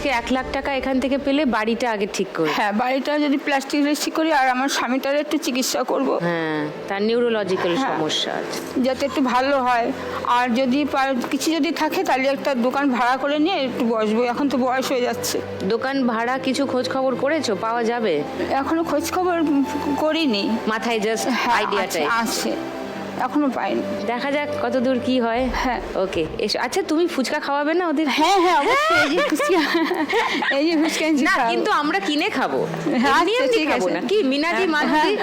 আজকে 1,00,000 টাকা এখান থেকে পেলে বাড়িটা আগে ঠিক করে। হ্যাঁ, বাড়িটা যদি প্লাস্টিক ঠিক করি, আর আমার স্বামীটার একটু চিকিৎসা করব। হ্যাঁ, তার নিউরোলজিক্যাল সমস্যা আছে, যাতে একটু ভালো হয়। আর যদি কিছু যদি থাকে তাহলে একটা দোকান ভাড়া করে নিয়ে একটু বসবো, এখন তো বয়স হয়ে যাচ্ছে। দোকান ভাড়া কিছু খোঁজ খবর করেছো, পাওয়া যাবে? এখনো খোঁজ খবর করিনি, মাথায় জাস্ট আইডিয়াটাই আছে, এখনো পাইনি। দেখা যাক কত দূর কি হয়। হ্যাঁ, ওকে, এসো। আচ্ছা, তুমি ফুচকা খাওয়াবে না ওদের? হ্যাঁ হ্যাঁ, অবশ্যই। এই যে ফুচকা, এই যে ফুচকা না, কিন্তু আমরা কিনে খাবো, হ্যাঁ, এমনি এমনি ঠিক খাবো আছে। না, কি মিনাজি মাধুরী,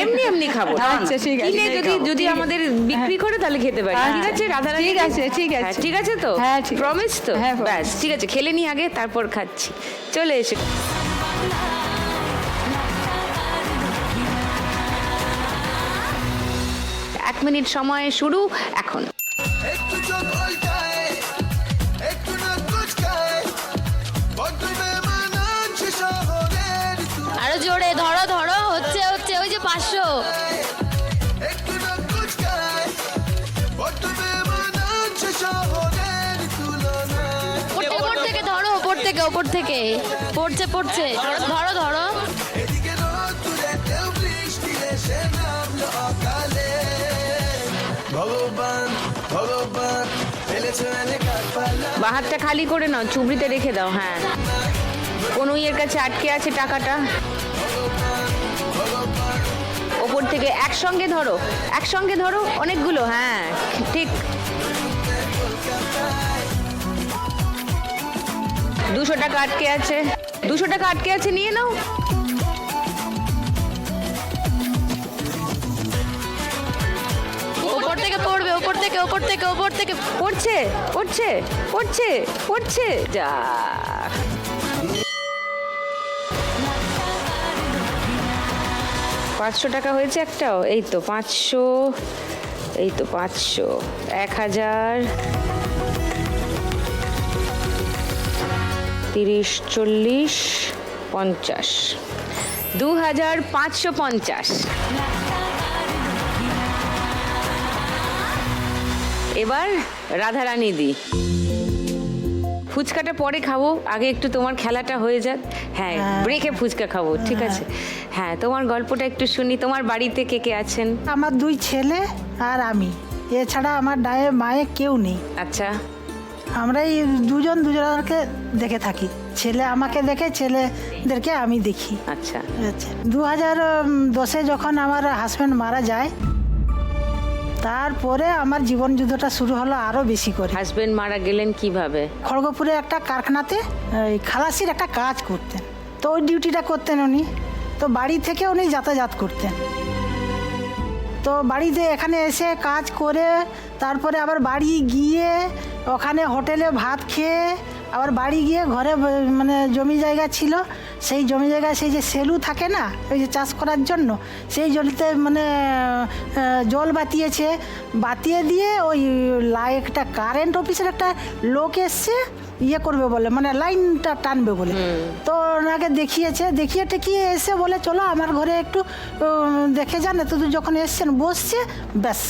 এমনি এমনি খাবো। আচ্ছা, ঠিক আছে। কিনে যদি আমাদের বিক্রি করে তাহলে খেতে পারি, ঠিক আছে রাধারানী? ঠিক আছে, ঠিক আছে। ঠিক আছে তো? হ্যাঁ, ঠিক আছে। প্রমিস তো? হ্যাঁ, promise। ব্যাস, ঠিক আছে, খেলে নি আগে, তারপর খাচ্ছি। চলে এসে 1 মিনিট সময় শুরু এখন। একটু চোখ উল্টায়, একটু নাক কুচকায়, বড্ড বেমানান সে শহরের আরো জোরে ধরো ধরো, হচ্ছে হচ্ছে, ওই যে 500। একটু নাক কুচকায়, বড্ড বেমানান সে শহরের তুলনায়। ওপর থেকে ধরো, ওপর থেকে পড়ছে ধরো ধরো। এদিকে রোদ্দুরে কেউ বৃষ্টি এসে নামলো অকালে। ভগবান ভগবান ফেলেছে এলাকার পালা। বাহারটা খালি করে নাও, চুবড়িতে রেখে দাও। হ্যাঁ, কোন ইয়ের কাছে আটকে আছে টাকাটা। ওপর থেকে একসঙ্গে ধরো অনেকগুলো। হ্যাঁ, ঠিক। 200 টাকা আটকে আছে, 200 টাকা আটকে আছে, নিয়ে নাও। ওপর থেকে পড়বে, ওপর থেকে পড়ছে যা। 500 টাকা হয়েছে একটাও। এই তো 500, 1000, 30, 40, 50, 2550। এবার রাধারানী দি, ফুচকাটা পরে খাবো, আগে একটু তোমার খেলাটা হয়ে যাক। হ্যাঁ, ব্রেকে ফুচকা খাবো, ঠিক আছে? হ্যাঁ, তোমার গল্পটা একটু শুনি। তোমার বাড়িতে কে কে আছেন? আমার 2 ছেলে আর আমি, এছাড়া আমার মায়ে কেউ নেই। আচ্ছা, আমরা এই দুজনকে দেখে থাকি। ছেলে আমাকে দেখে, ছেলেদেরকে আমি দেখি। আচ্ছা। 2010-এ যখন আমার হাজব্যান্ড মারা যায়, তারপরে আমার জীবন যুদ্ধটা শুরু হলো আরো বেশি করে। হাজবেন্ড মারা গেলেন কিভাবে? খড়গপুরে একটা কারখানাতে খালাসির একটা কাজ করতেন, তো ওই ডিউটিটা করতেন উনি। তো বাড়ি থেকে উনি যাতায়াত করতেন। তো বাড়িতে এখানে এসে কাজ করে, তারপরে আবার বাড়ি গিয়ে ওখানে হোটেলে ভাত খেয়ে, আবার বাড়ি গিয়ে ঘরে মানে জমি জায়গা ছিল, সেই জমি জায়গায় সেই যে সেলু থাকে না, ওই যে চাষ করার জন্য, সেই জলতে মানে জল বাতিয়ে দিয়ে ওই একটা কারেন্ট অফিসের একটা লোক এসছে, ইয়ে করবে বলে, মানে লাইনটা টানবে বলে। তো ওনাকে দেখিয়ে টেকিয়ে এসে বলে, চলো আমার ঘরে একটু দেখে যান। তো যখন এসছেন, বসছে, ব্যাস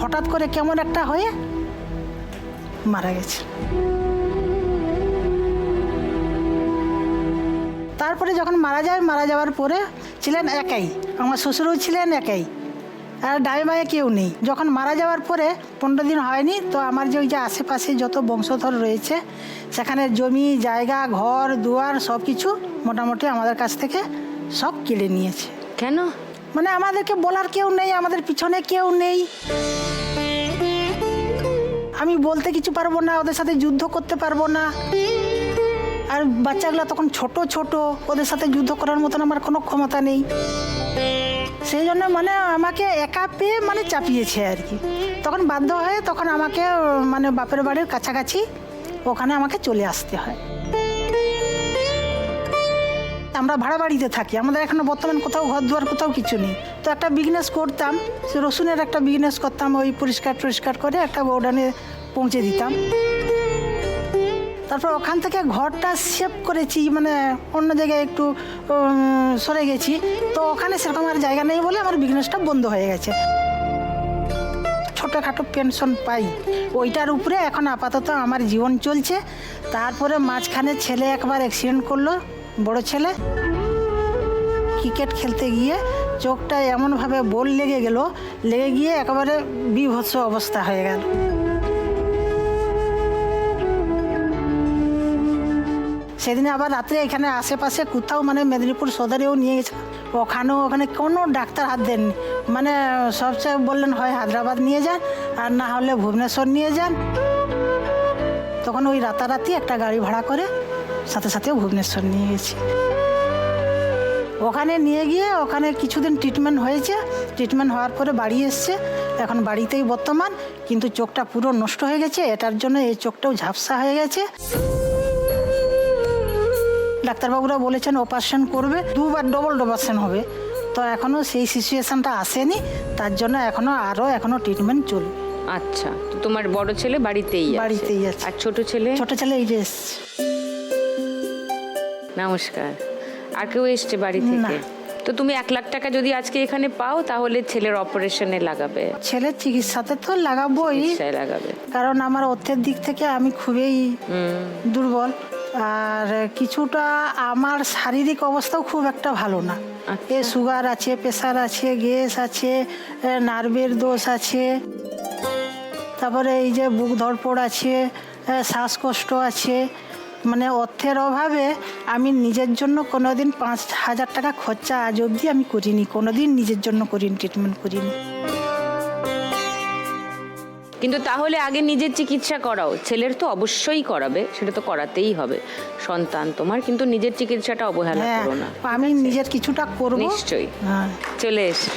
হঠাৎ করে কেমন একটা হয়ে মারা গেছে। তারপরে যখন মারা যাওয়ার পরে ছিলেন একাই, আমার শ্বশুরও ছিলেন একাই, আর ডাইমায়ে কেউ নেই। যখন মারা যাওয়ার পরে 15 দিন হয়নি, তো আমার যে ওই যে আশেপাশে যত বংশধর রয়েছে, সেখানে জমি জায়গা ঘর দুয়ার সব কিছু মোটামুটি আমাদের কাছ থেকে সব কেড়ে নিয়েছে। কেন? মানে আমাদেরকে বলার কেউ নেই, আমাদের পিছনে কেউ নেই। আমি বলতে কিছু পারবো না, ওদের সাথে যুদ্ধ করতে পারবো না। আর বাচ্চাগুলো তখন ছোট, ওদের সাথে যুদ্ধ করার মতন আমার কোনো ক্ষমতা নেই। সেই জন্য মানে আমাকে একা পেয়ে মানে চাপিয়েছে আর কি। তখন বাধ্য হয়ে তখন আমাকে মানে বাপের বাড়ির কাছাকাছি ওখানে আমাকে চলে আসতে হয়। আমরা ভাড়া বাড়িতে থাকি, আমাদের এখনো বর্তমান কোথাও ঘর দুয়ার কোথাও কিছু নেই। তো একটা বিজনেস করতাম, রসুনের একটা বিজনেস করতাম, ওই পরিষ্কার করে একটা গোডাউনে পৌঁছে দিতাম। তারপর ওখান থেকে ঘরটা সেভ করেছি, মানে অন্য জায়গায় একটু সরে গেছি। তো ওখানে সেরকম আর জায়গা নেই বলে আমার বিজনেসটা বন্ধ হয়ে গেছে। ছোট ছোটোখাটো পেনশন পাই, ওইটার উপরে এখন আপাতত আমার জীবন চলছে। তারপরে মাঝখানে ছেলে একবার অ্যাক্সিডেন্ট করলো, বড় ছেলে ক্রিকেট খেলতে গিয়ে চোখটা এমনভাবে বোল লেগে গিয়ে একেবারে বিভৎস অবস্থা হয়ে গেল। সেদিন আবার রাত্রে এখানে আশেপাশে কোথাও মানে মেদিনীপুর সদরেও নিয়ে গেছে, ওখানে কোনো ডাক্তার হাত দেননি। মানে সবচেয়ে বললেন হয় হায়দ্রাবাদ নিয়ে যান আর না হলে ভুবনেশ্বর নিয়ে যান। তখন ওই রাতারাতি একটা গাড়ি ভাড়া করে সাথে ভুবনেশ্বর নিয়ে গেছি। ওখানে নিয়ে গিয়ে ওখানে কিছুদিন ট্রিটমেন্ট হয়েছে, ট্রিটমেন্ট হওয়ার পরে বাড়ি এসছে, এখন বাড়িতেই বর্তমান। কিন্তু চোখটা পুরো নষ্ট হয়ে গেছে, এটার জন্য এই চোখটাও ঝাপসা হয়ে গেছে। ডাক্তারবাবুরা বলেছেন অপারেশন করবে, 2 বার ডবল অপারেশন হবে। তো এখনও সেই সিচুয়েশনটা আসেনি, তার জন্য এখনো ট্রিটমেন্ট চলবে। আচ্ছা, তো তোমার বড় ছেলে বাড়িতেই আছে। আর ছোট ছেলে এই যে এসছে। নমস্কার। আর কেউ এসছে বাড়ি থেকে? না। তো তুমি 1 লাখ টাকা যদি আজকে এখানে পাও তাহলে ছেলের অপারেশনে লাগাবে? ছেলের চিকিৎসাতে তো লাগাবোই, লাগাবে, কারণ আমার অর্থের দিক থেকে আমি খুবই দুর্বল। আর কিছুটা আমার শারীরিক অবস্থাও খুব একটা ভালো না। এ সুগার আছে, প্রেশার আছে, গ্যাস আছে, নার্ভের দোষ আছে, তারপরে এই যে বুক ধড়পড় আছে, শ্বাসকষ্ট আছে। মানে অর্থের অভাবে আমি নিজের জন্য কোনোদিন 5,000 টাকা খরচা আজ অবধি আমি করিনি, কোনোদিন নিজের জন্য করিনি, ট্রিটমেন্ট করিনি। কিন্তু তাহলে আগে নিজের চিকিৎসা করাও। ছেলের তো অবশ্যই করাবে, সেটা তো করাতেই হবে, সন্তান তোমার, কিন্তু নিজের চিকিৎসাটা অবহেলা করো না। আমি নিজের কিছুটা করব নিশ্চয়ই। হ্যাঁ, চলে এসে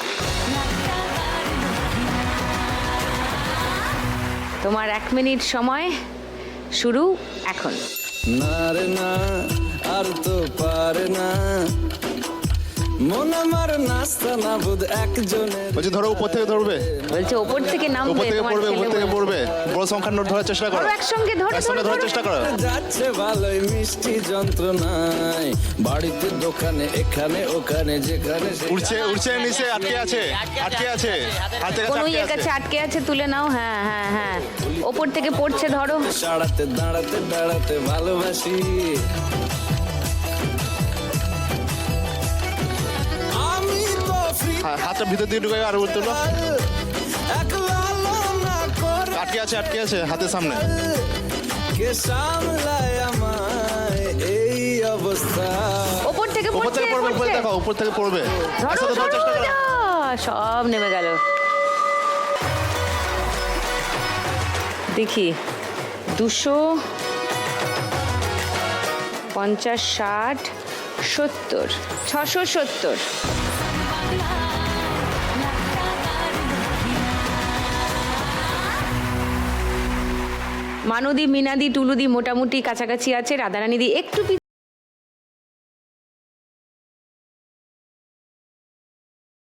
তোমার 1 মিনিট সময় শুরু এখন। না রে না, আর তো পারে না, মন আমার নাস্তা না বুধ একজনের। বলছি ধরো, উপর থেকে ধরবে, বলছে ওপর থেকে নামবে, উপর থেকে তোমার পড়বে, ছেলে উপর থেকে বলছে। পড়বে। বড় সংখ্যার নোট ধরার চেষ্টা করো, ধরো একসঙ্গে, একসঙ্গে ধরার চেষ্টা করো। যাচ্ছে ভালোই মিষ্টি যন্ত্রণায়, বাড়িতে দোকানে এখানে ওখানে যেখানে উঠছে নিচে, আটকে আছে হাতে কোন ইয়ের কাছে আটকে আছে, তুলে নাও। হ্যাঁ, ওপর থেকে পড়ছে, ধরো। দাঁড়াতে ভালোবাসি, আমি তো ফ্রি হাতটা ভিতর দিয়ে ঢুকে আর উঠতে একলা না করে আটকে আছে হাতের সামনে। কে সামলায় আমায় এই অবস্থা। ওপর থেকে উপর থেকে পড়বে, উপরে দেখো, উপর থেকে পড়বে। একসাথে ধরার চেষ্টা করো। সব নেমে গেল। দেখি 250, 60, 70, 670। মানদী, মিনাদি, টুলুদি মোটামুটি কাছাকাছি আছে, রাধারানীদি একটু